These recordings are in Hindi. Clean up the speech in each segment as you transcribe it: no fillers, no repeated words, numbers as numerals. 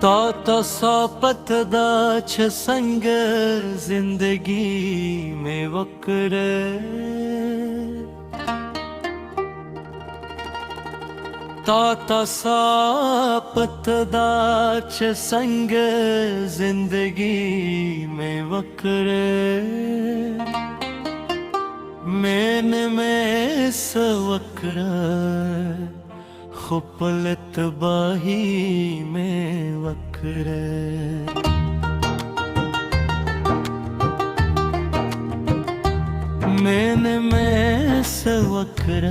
तो सोपत दाछ संग जिंदगी में वक्र तो सोपत दाछ संग जिंदगी में वक्र मैन में सवक्र खुपलत बाही में वक्र मैन में सवक्र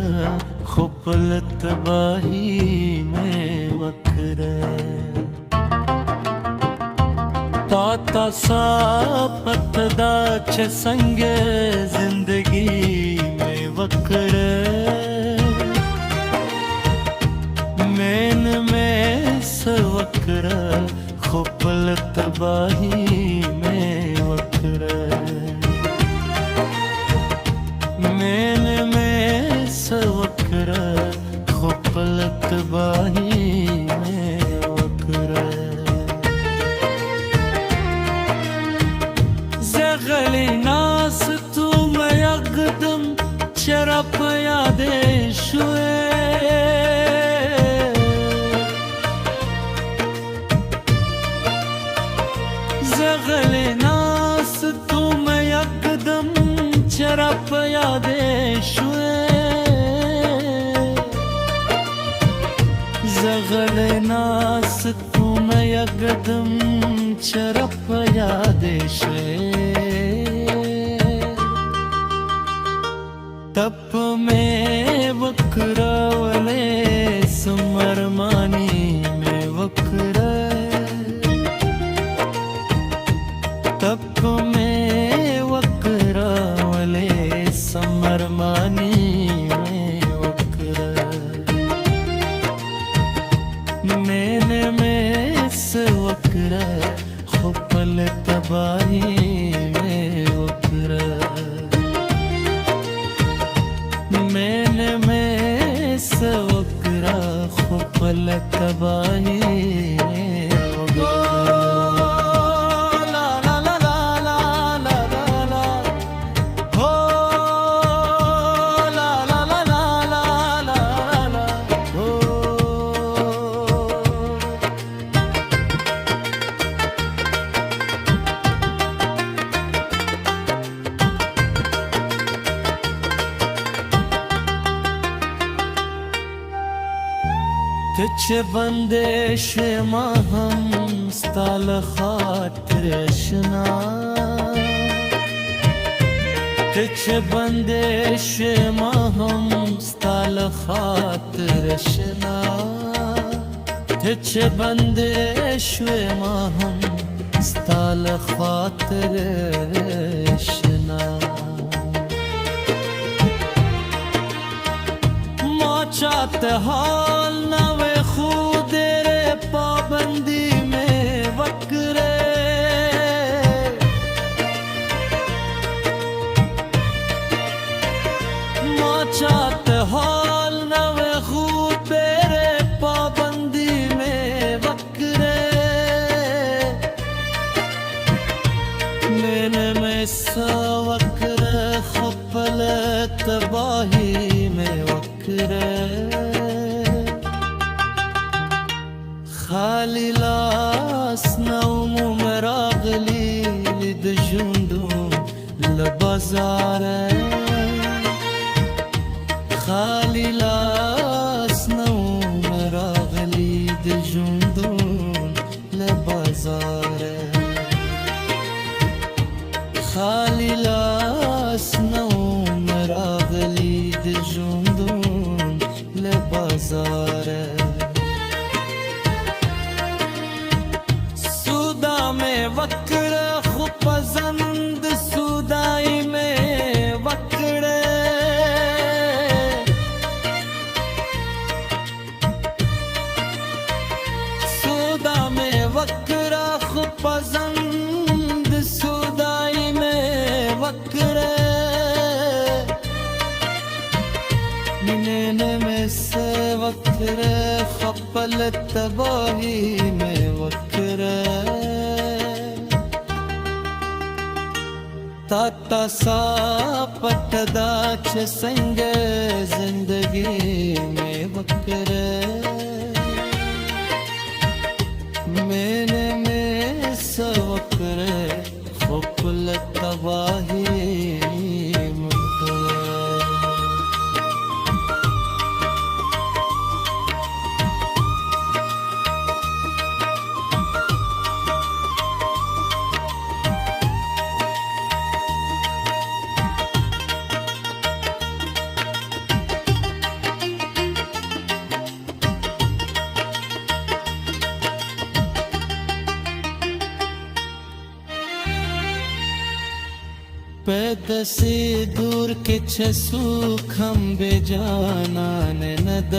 खुपलत बाही में वक्र ताता सा पतदाच संग जिंदगी में वक्र मैन में सवक्र खुपलत बाही में वक्र मैन में सवक्र खुपलत बाही में वक्र ज़गली नास तू मैं यकदम शरप यादे शुए ज़गली नास तू मैं यकदम शरप यादे शुए ज़गली नास तू मैं यकदम शरप यादे शुए तप में वक्रावले सुमरमानी में वक्र तप में वक्रावले समरमानी में वक्र मैंने में सवक्र खुपल तबाही में वक्र मैंने में सवक्र खुपल तबाही में वक्र तिच बंदिश महम स्ताल खातिरशना तिच बंदिश महम स्ताल खातिरशना तिच बंदिश महम स्ताल खातिरशना चाहत हाल नवे खुद रे पाबंदी में वक्रे चाहत हाल नवे खुद रे पाबंदी में वक्रे मैंने में सवक्र खुपल तबाही में वक्र खाली लास नौम मरागली लिद जुंदूम लबाजार खाली लास नौम मरागली लिद जुंदूम लबाजार खाली लास नौम मरागली लिद जुंदूम लबाजार वक्र खुपसंद सुदाई में वक्र सुदा में वक्र खुपसंद सुदाई में वक्र मिने में से वक्र खपल तबाही में वक्र ताता सा पटदा च संग जिंदगी में वक्र मैंने में सवक्र खुपल तबाही पैद से दूर के सुखम बेजाना नद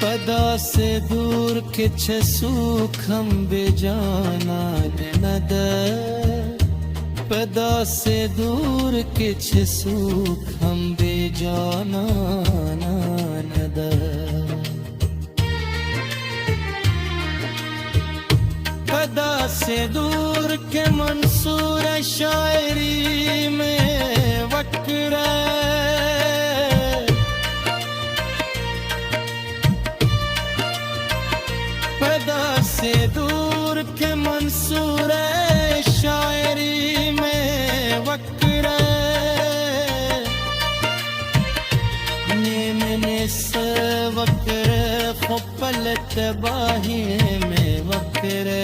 पदा से दूर के सुखम बेजाना नद पदा से दूर के सुखम बेजाना नद पदा से दूर के मंसूर शायरी में वक्र पदा से दूर के मंसूर शायरी में वक्र ने से वक्र खुपल तबाही में वक्र